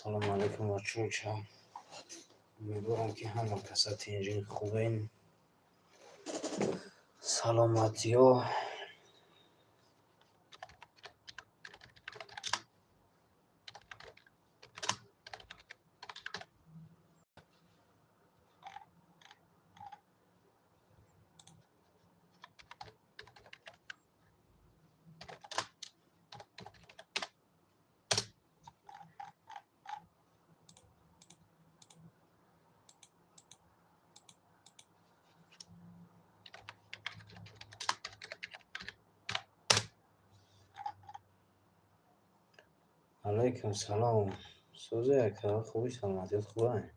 سلام علیکم بچه‌ها. امیدوارم که همه کسات اینجا خوبین. سلامتی ها. علیکم سلام. سوزه که خوبی سلامتیت خوبه؟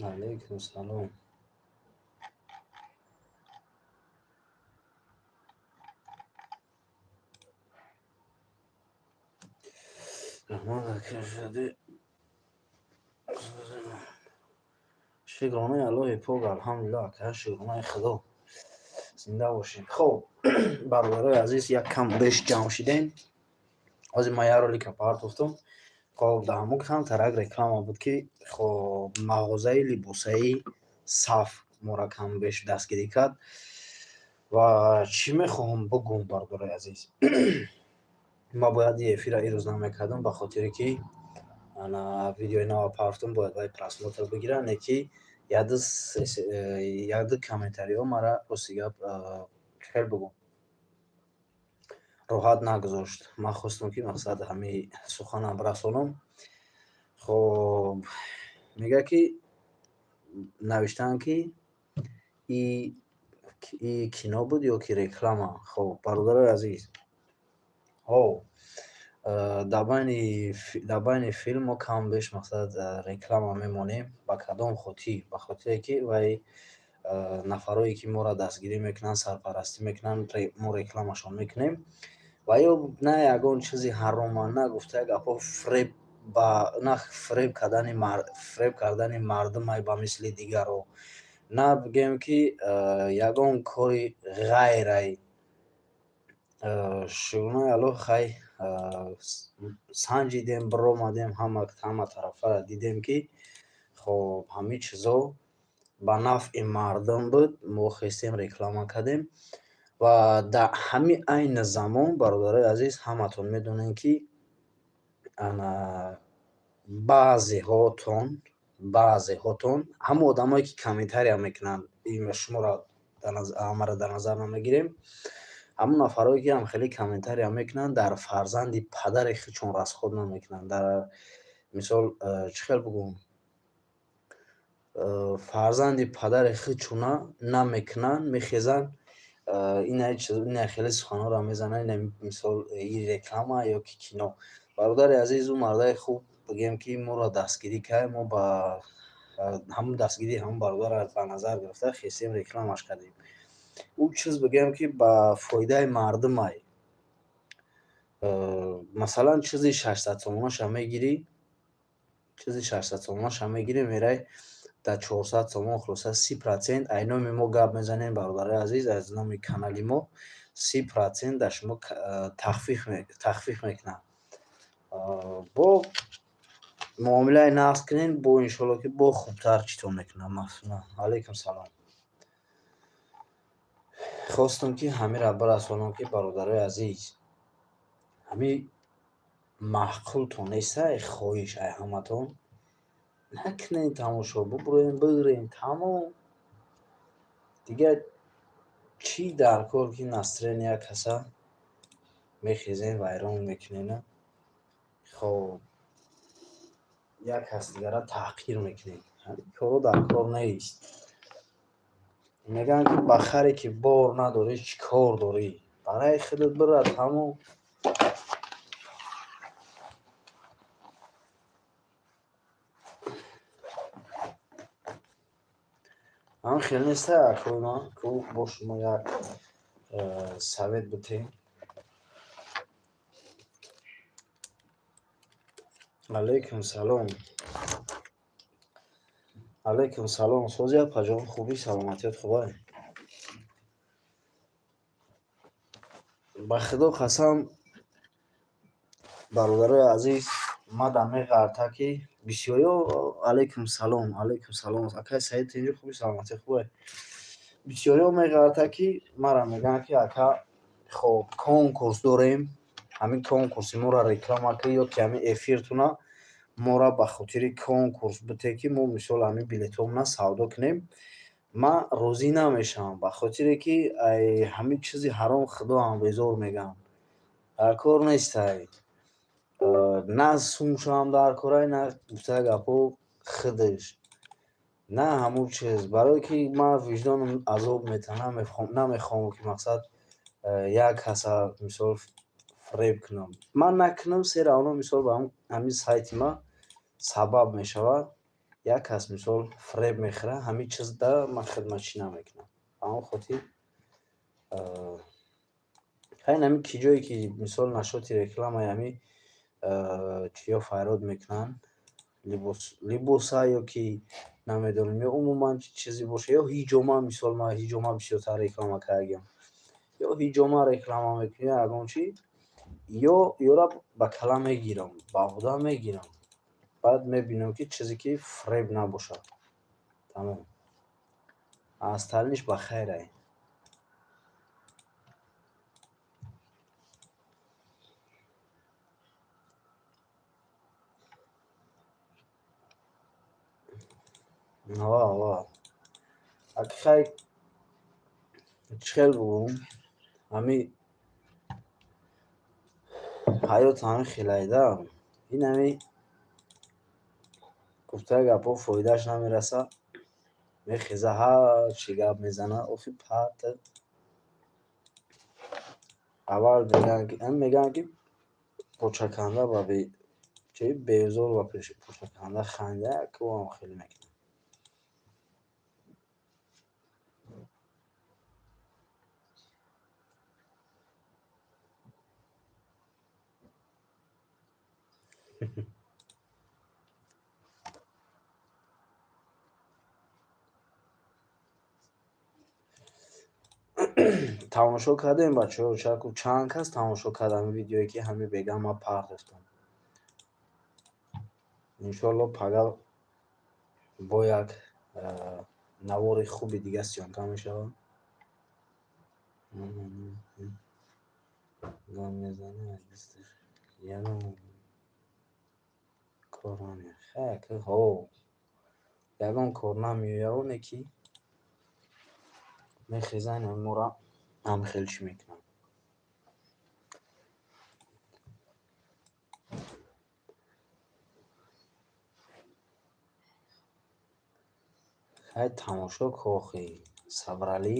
علیکم سلام. رحمان که شده شکرانه الله پاک. الحمدلله که شکرانه خدا زنده باشین. خب برادرای عزیز یک کم بیش جمع شدین. از ما یارو که پارت گفتم. خب در همون هم ترک رکلام بود که خب مغازه لباسایی صاف ما کم بیش دستگیری کرد و چی میخواهم بگم برادرای عزیز. ما باید یه افیر ایروز نمیکردم به خاطر که انا ویدیوی نو پارتم باید باید پراسموتر بگیرن یکی یاد کامنتاری ها مرا رسیگاب خیلی بگم راحت نگذاشت. من خواستم که مقصد همه سخنم برسانم. خب میگه که نوشتن که ای کینو بود یا که رکلام. خب برادر عزیز در بین فیلم و کم بیش مقصد رکلام میمونیم با کدام خاطی به خاطر که وای نفرایی که ما را دستگیری میکنن سرپرستی میکنن ما رکلامشون میکنیم و یا نه یگان چیزی حرام نگفته گپا فریب با نه فریب کردن مردم ای با مثل دیگر رو نه بگیم که یگان کاری غیر ای شونه الو خی سنجیدیم برو مادیم همه طرفه را دیدیم که خب همه چیزا با نفع مردم بود. ما خواستیم رکلام کردیم و در همین عین زمان برادرای عزیز همتون میدونین که بعضی هاتون همه آدمایی که کامنتاری هم میکنن این شما را در نظر نمیگیریم. همون نفرایی که هم خیلی کامنتاری هم میکنن در فرزند پدر خودشون راست خود نمیکنن. در مثال چه خیلی بگم فرزند پدر خودشون نمیکنن میخیزن این خیلی سخنان را میزنن. مثال این رکلام یا که کینو. برادر عزیز و مرده خوب بگیم که ما را دستگیری کرد. ما با همون دستگیری همون برادر را به نظر گرفته خواستیم رکلامش کردیم. او چیز بگیم که با فایده مردم ای مثلا چیزی 600 تومانش هم میگیری میره در 400 تومان خلاصه 30% اینامی ما گپ میزنیم برادر عزیز از نام کانالی ما 30% در شما تخفیف میکنم. با معامله نقص کنین با انشالله که با خوبتر چطور میکنم. علیکم سلام. خواستم که همه را برسانم که برادرای عزیز همه محقول تونسته خواهش ای همتون نکنین تماشا بگیرین تمام دیگه چی در کار که نسترین یک کسا мехезем вайрон мекунем. хоб як ҳаст дигара таҳқир мекунем. коро дар кор нест. мегӯянд ки ба харе ки бор надорӣ чӣ кор дорӣ? барои худат бирад ҳамон ҳам хел неста акоима ку бо шумо як совет битем. алайкум салом. алайкум салом. созия паҷон хубӣ саломатият хубай? ба худо қасам бародарои азиз ма дар меғарта ки бисёриё алайкум салом акай саид инҷо хубӣ саломатият хубай? бисёриё меғарта ки мара мегӯянд ки ака хоб конкурс дорем, ҳамин конкурси моро реклама ки ё ки ҳамин эфиртуна моро ба хотири конкурс бите ки мо мисол ҳамин билетҳомона савдо кунем. ман розӣ намешавам ба хотире ки ҳамин чизи ҳаром худоам безор мегӯям. дар кор нестай. на сум шавам дар корай, на гуфта гапҳо худаш. на ҳамон чиз. барое ки ман виҷдонам азоб метавонам намехоҳам ки мақсад як каса мисол фреб кунам. ман накунам сера оно мисол ба ҳамин сайти ма сабаб мешавад. як кас мисол фреб мехӯрад, ҳамин чизда ман хидматчӣ намекунам. ба ҳамон хотир ҳайн ҳамин ки ҷое ки мисол нашоти рекламаи ҳамин чиё файрод мекунанд, либоса ё ки намедонам ё умуман чизе боша, ё ҳиҷома мисол ман ҳиҷома бисёртар реклама кардам, ё ҳиҷома реклама мекунем ягон чи, ё ёра ба калам мегирам, ба одам мегирам. баъд мебинам ки чизе ки фреб набошад. тамом. аз талниш ба хайрай. ва акхай чӣ хел бугум? ҳамин ҳаёт ҳамин хелайда. ин ҳамин гуфтаи гапҳо фоидааш намераса. мехеза ҳар чӣ гап мезана. офи пат. аввал мегӯянд ки почаканда ба чи беозор ва почаканда ханда кӯам хеле мекунад. тамошо кардем бачаҳо? чанд кас тамошо кард ҳамин видеое ки ҳамин бегам ман пахт гуфтам? иншоалло пагал бо як навори хуби дига сёнка мешавад. гам мезанад дасташ ягон кор намеояд. ягон кор намеояд оне ки мехезан моро амхелчӣ мекунад. хай тамошо кохи сабралӣ.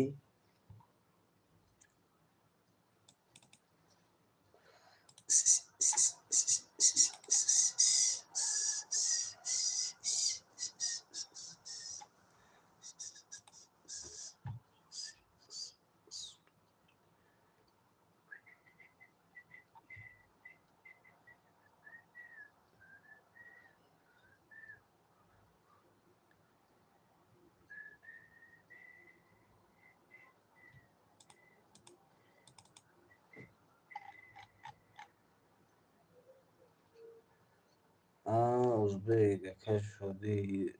ӯзбек акай шодии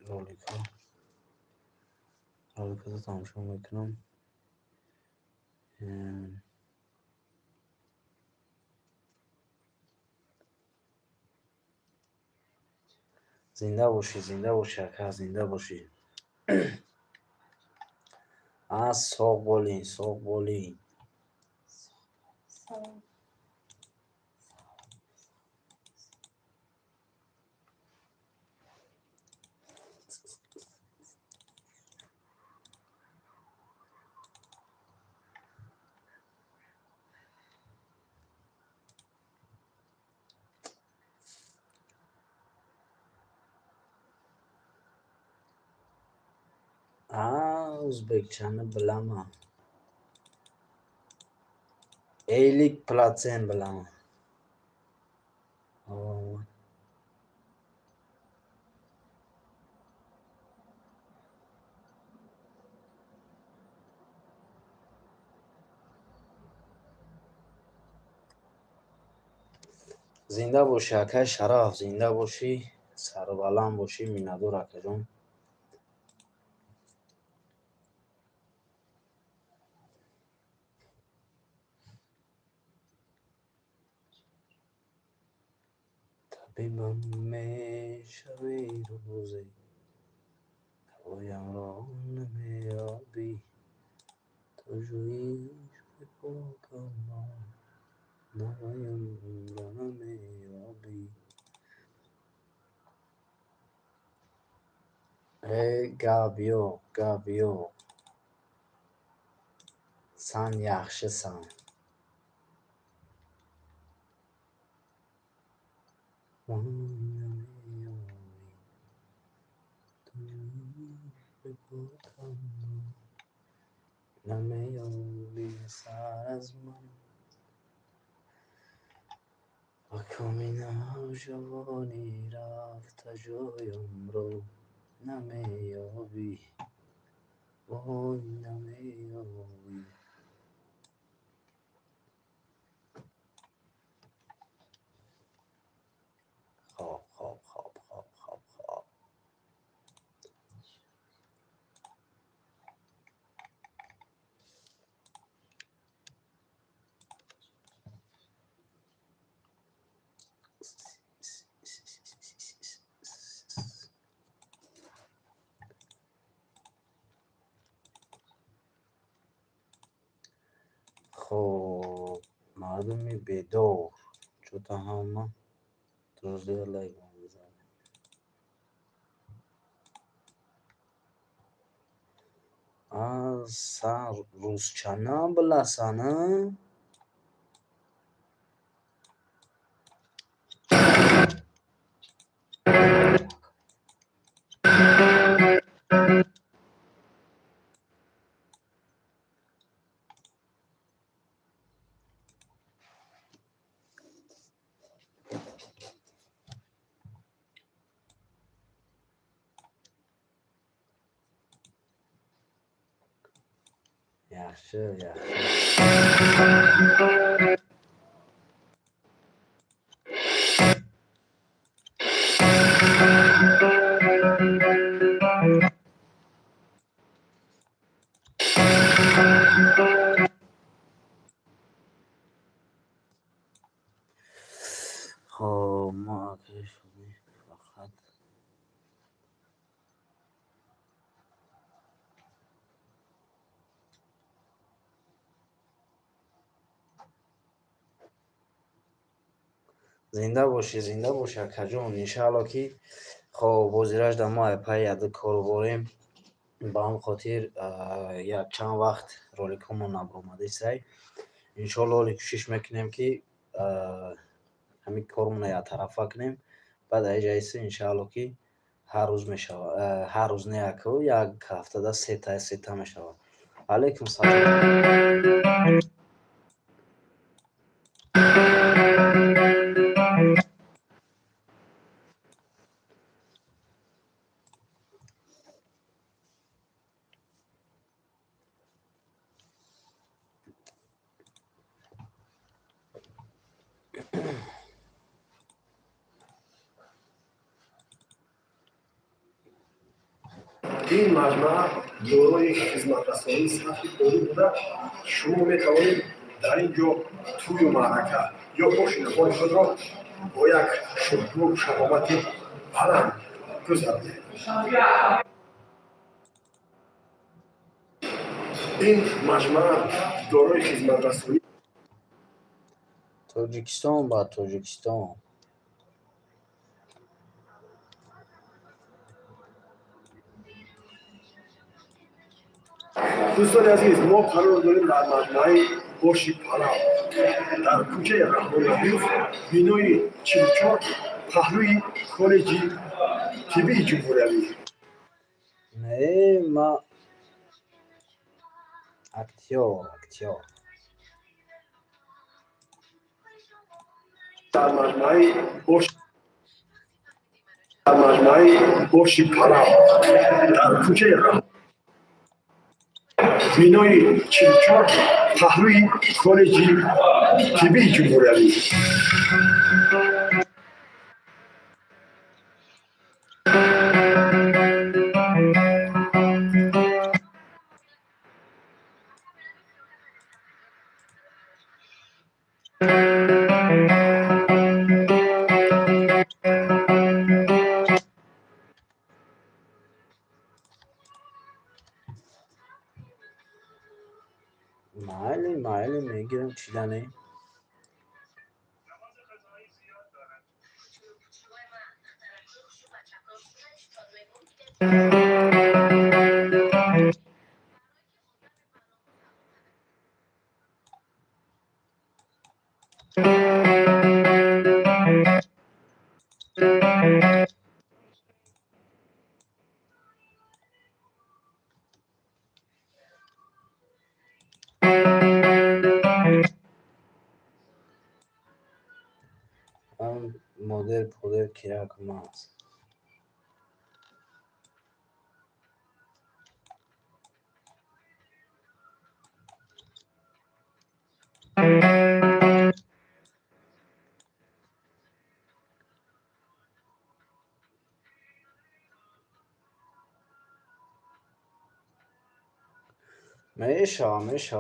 роликото тамошо мекунам. зинда бошӣ ака, зинда бошӣ. соғ болӣ. o'zbekchani bilaman. Eylik platsen bilaman. زنده باشی اکای شرف، زنده باشی، سربلند باشی. میندور اکا جان. طبیبم میشوی روزی، دوایم را نمیابی، تو جویش بپاکم دوایم را نمیابی. گابیو سن yaxshisan. نمیابی سر از من، با کامی نوجوانی رفت جایم رو نمیابی، وای نمیابی. خواب خواب خواب خواب خواب خواب. خب مردمی بیدار چطور همه توضیح لایگان بزنه. از سر روزچنه بلسنه. yaxshi خب ما اگه شدیم فقط زنده باشی اکا جون. انشالله که خب بازیرش در ما پای یاد کارو باریم. با هم خاطر یک چند وقت رولک همون نبرومده سای. انشالله حالی کوشش میکنیم که همین کارمون یک طرفه کنیم. بعد ای جایسته انشالله که هر روز میشود، هر روز نه یک هفته ده سه تا میشود. علیکم سلام. این مجمع دارای خدمترسانی سطح عالی بوده. شما میتوانید در اینجا توی معرکه یا ماشین‌های خود را با یک شکوه و شهامت بلند گذرانید. این مجمع دارای خدمترسانی تاجیکستان با تاجیکستان. دوستان عزیز، ما قرار داریم در مجموعه باشی پلاو در کوچه رحمانی بینای 44 پهلوی کالج طبی جمهوری نه ما اکتیار در مجموعه بخش پلو در کوچه بینای 44 پهلوی کالج طبی جمهوری معلم میگیرم چیدنه هم مادر پدر کرا کناس میشه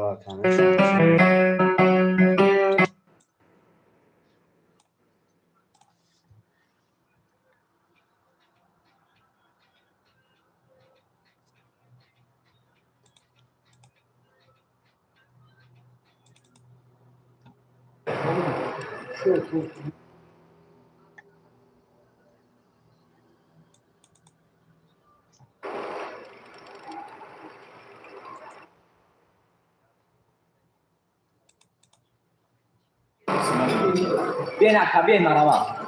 Vieni acá, vieni nada más.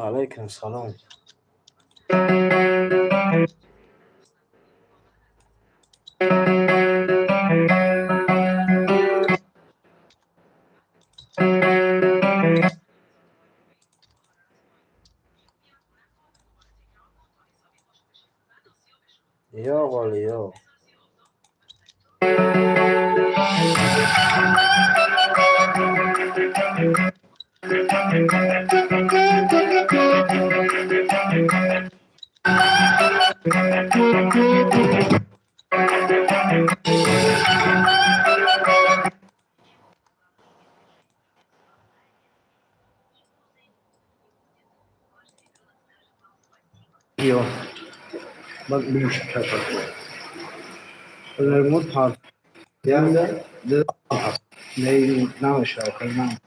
علیکم سلام یا قالی یا یا bak bir şirket var. remote part Yani de نمیشه کنم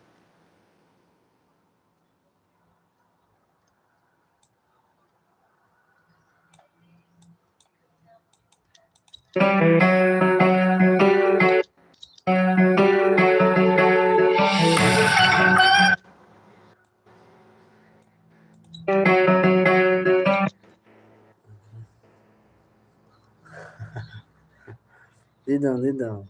دیدم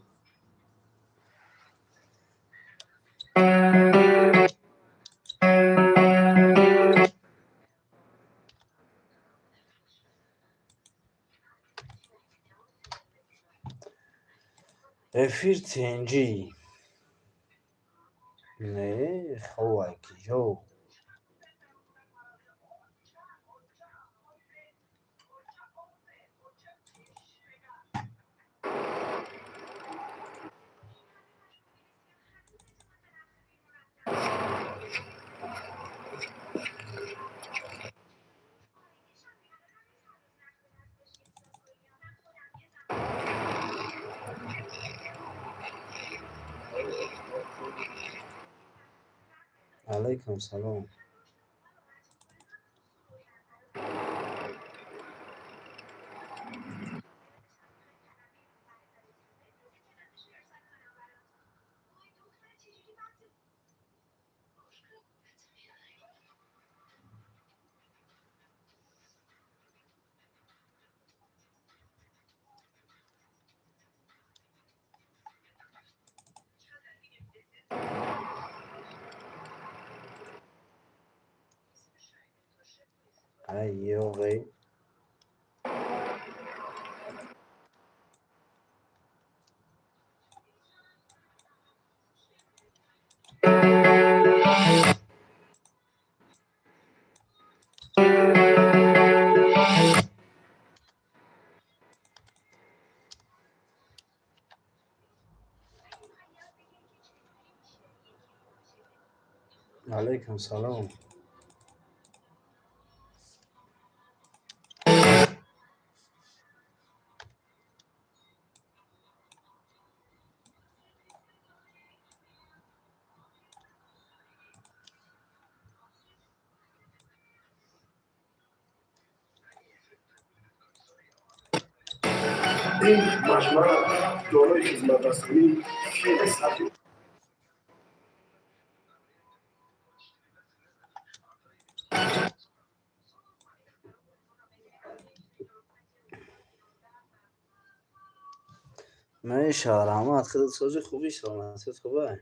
افیر تنجی نه خواه که جو علیکم سلام Ayog'i. Alaykum salom. این مجمع دارای خدمت رسانی خیلی سطحی ماشي رحمت خودت سوزی خوبی سلامتت خوبه.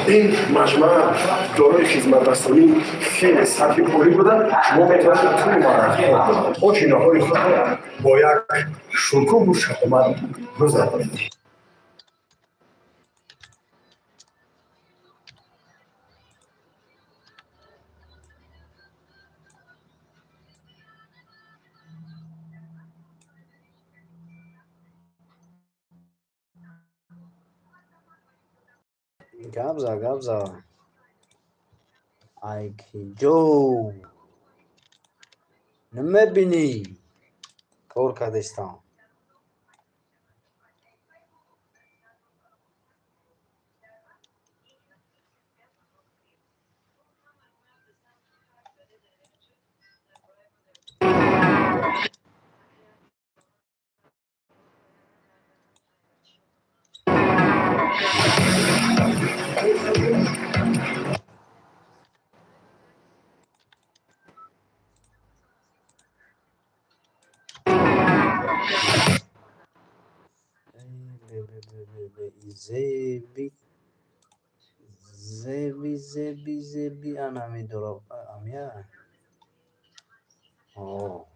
این مجمع دارای خدمت رسانی خیلی سطحی پولی بودن. شما میتونید توی معرض آچینه‌های خود را با یک شکوه و شهامت گذرانید. گبزا ایکی جو نمیبینی کور کردستان. زیبی زیبی زیبی زیبی انا میدورم امیا. اوه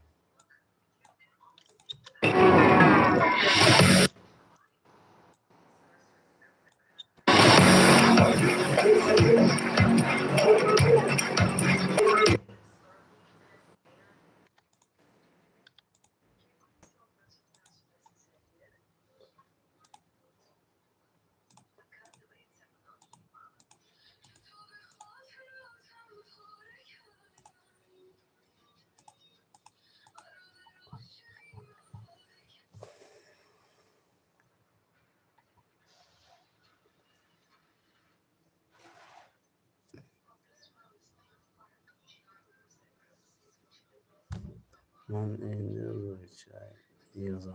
من این روی چای یوز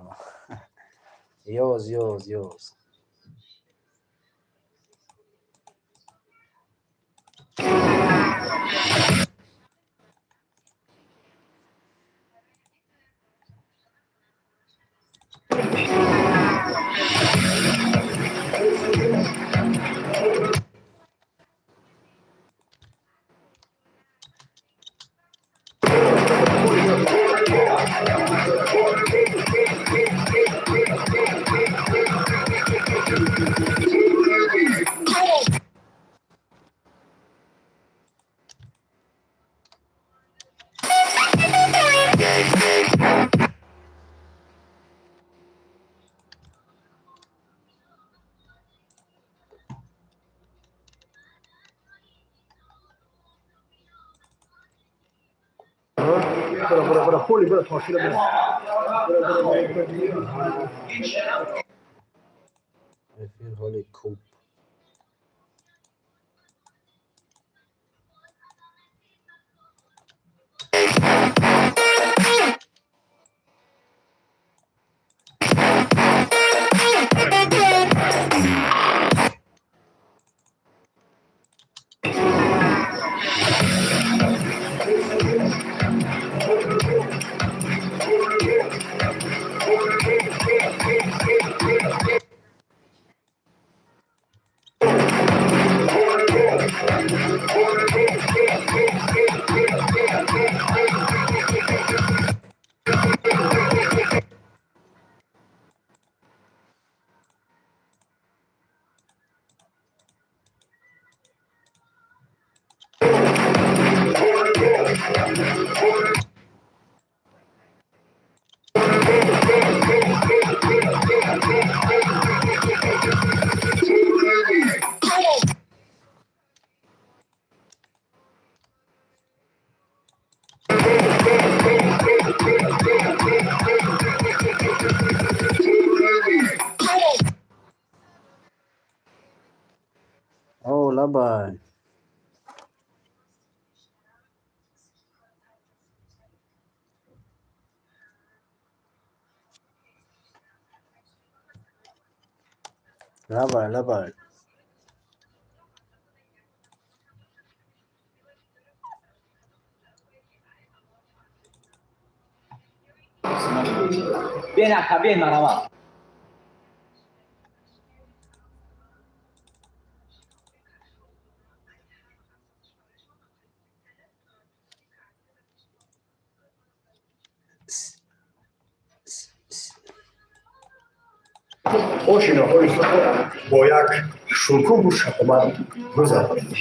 برا پولی برا تاشیره برا. رفیق حال کوب. لبای لبای Vieni acá, vieni nada más. ماشین‌های خود را با یک شکوه و شکومت گذراندند.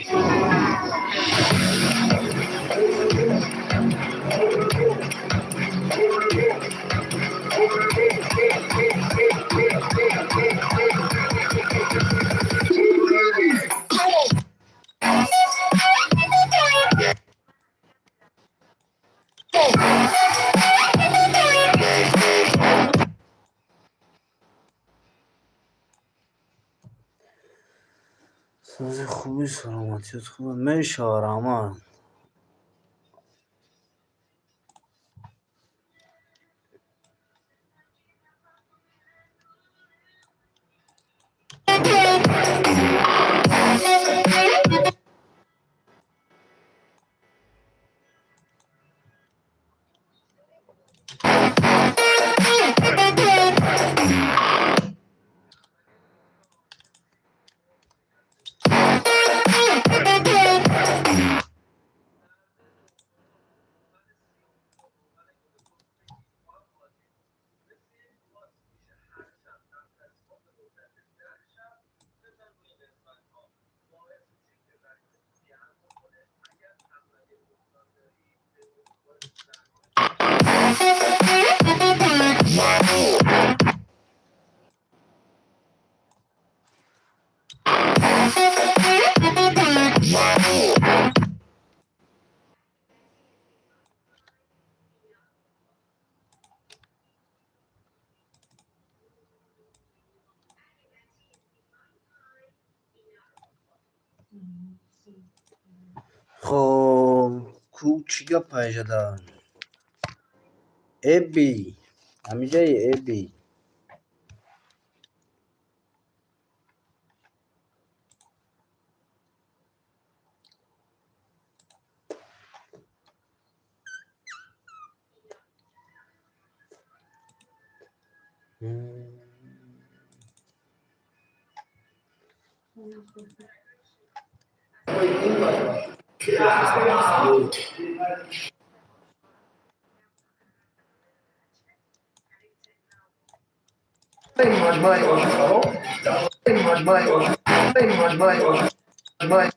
ساز خوبی سلامتیت خوبه میشارم. خب کوچی گپای جدا ابی همیجای ابی این مجمع عاشق‌ها این مجمع عاشق این مجمع عاشق مجمع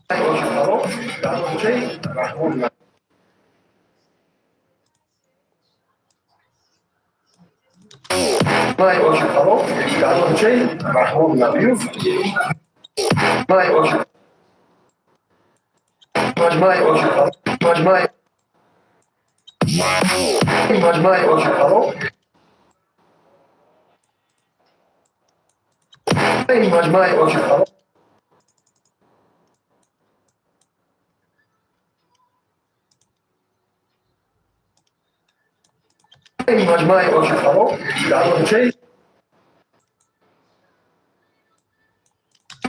عاشق‌ها در کوچه رحمان مجمع عاشق‌ها در کوچه رحمان نبیوف مجمع عاشق مجمع عاشق‌ها مجمع این مجمع عاشق‌ها این مجمع عاشق‌ها این مجمع عاشق‌ها در کوچه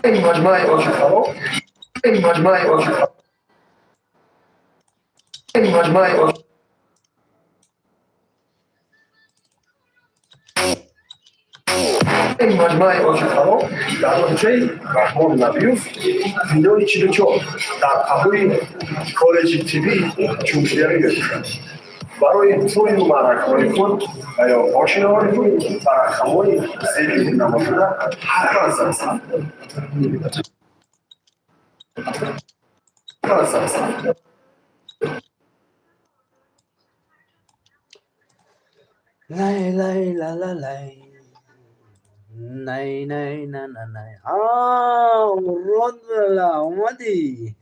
این مجمع عاشق‌ها این مجمع عاشق‌ها این مجمع عاشق این مجمع عاشق‌ها در کوچه رحمان نبیوف ویدئوی 44 در پهلوی کالج تیوی جمهوری گرفتند. برای توی معرکه‌های خود و یا ماشین‌های خود بر رقم‌های زیادی نما شده حرکت زدند. لای لای لا لا لای نای نای نه نه نای راد بلا اومدی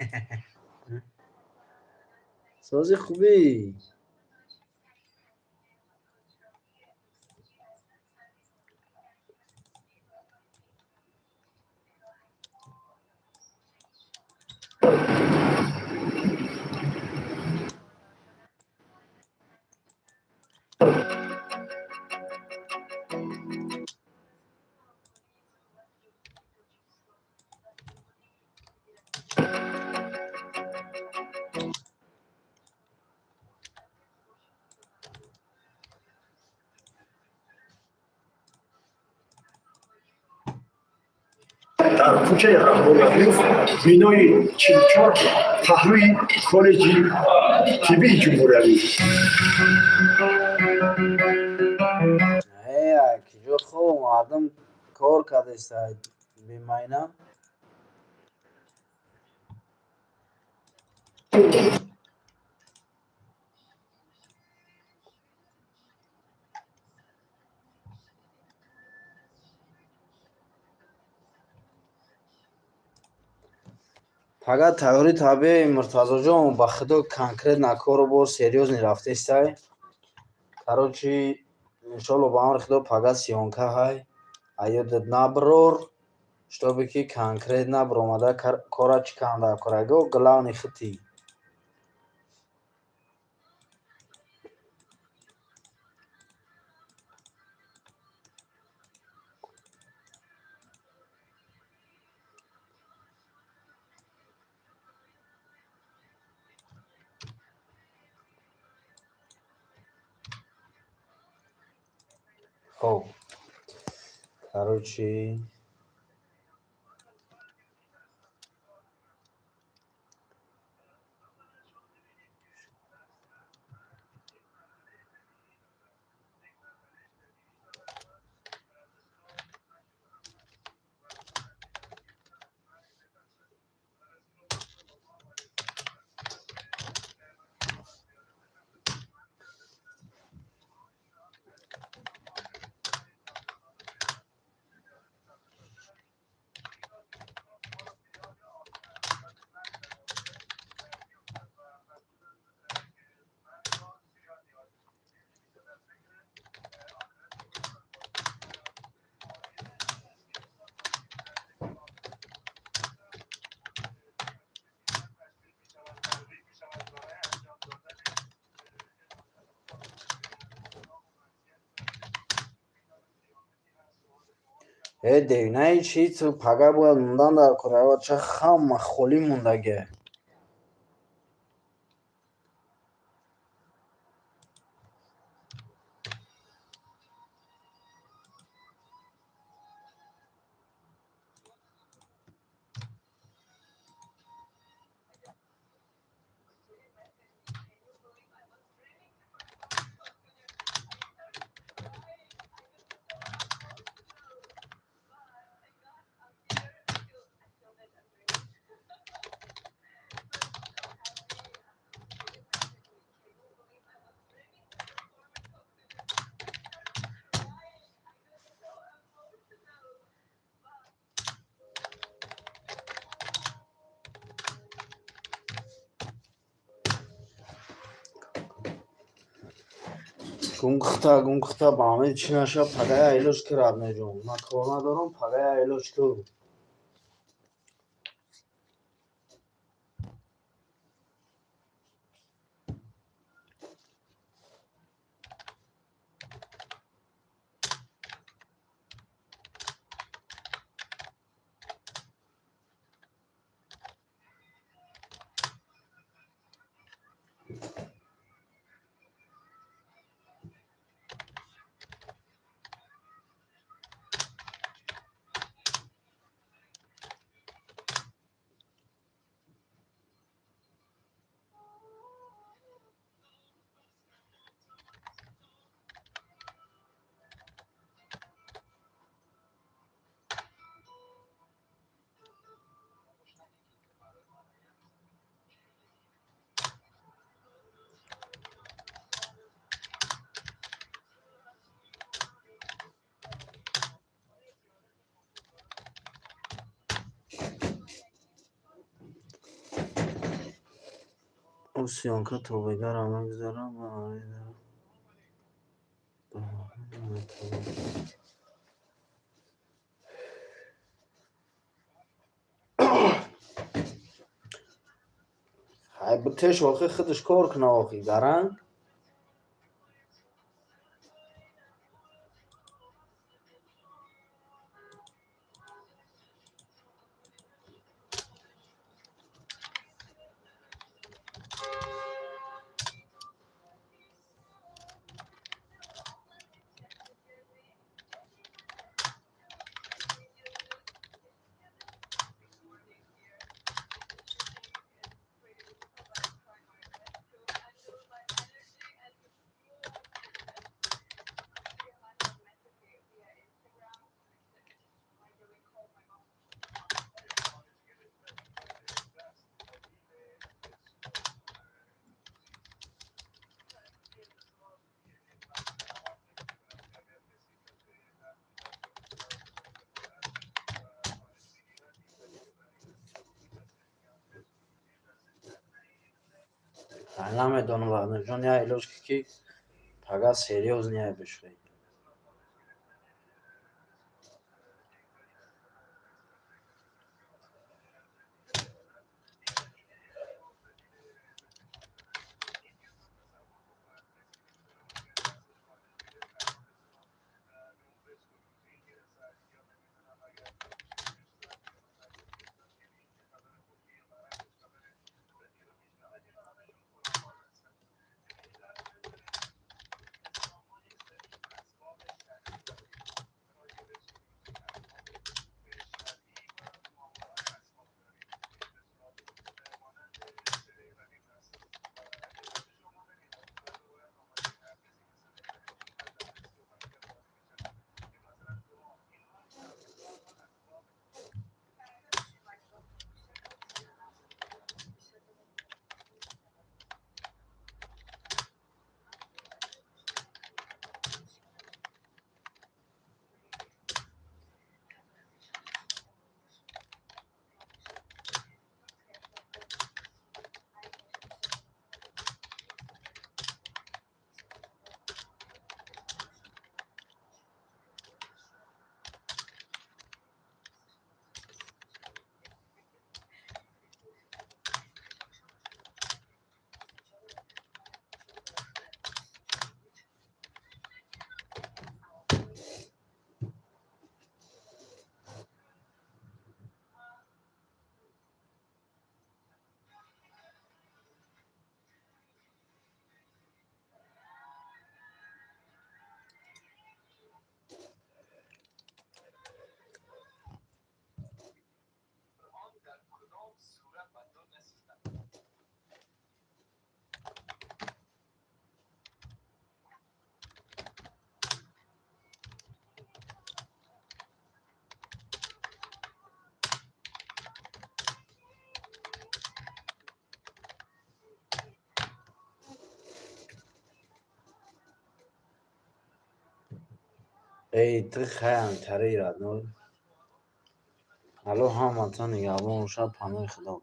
سازی خوبی дар кӯчаи раҳбориятнуз бинои 44 паҳлӯи коллеҷи тиббии ҷумҳуриявӣ. киҷо хоб мардум кор кардестад бемайна. фақат тайёри табиби Муртазоҷон ба худо конкретна кору бор серьёзный рафтестай. Короче, иншолло ба амри худо фақат сиёнка ҳай. Аёдат наброр, штобе ки конкретна биромада кора чӣ канда кораго главни хити. Хоб, короче девинаи чӣ ту пага бояд мондан дар кораҳо ча хамма холӣ мондаге. гунгхта ба амед чӣ наша пагая илоҷ кӣ радмеҷон. Ман кор надорам, пагая илоҷ кӯ. Сиёнка тобегарам мегзарам ва ҳай бутеш охи худаш кор куна охи гаранг. намедонам ваъдаҷон як илоҷ ки пага серьёзния бишвей. Эй, ты хаям тарирад, ну. Алло, ҳаматон нигоҳбон бошад, паноҳи Худо.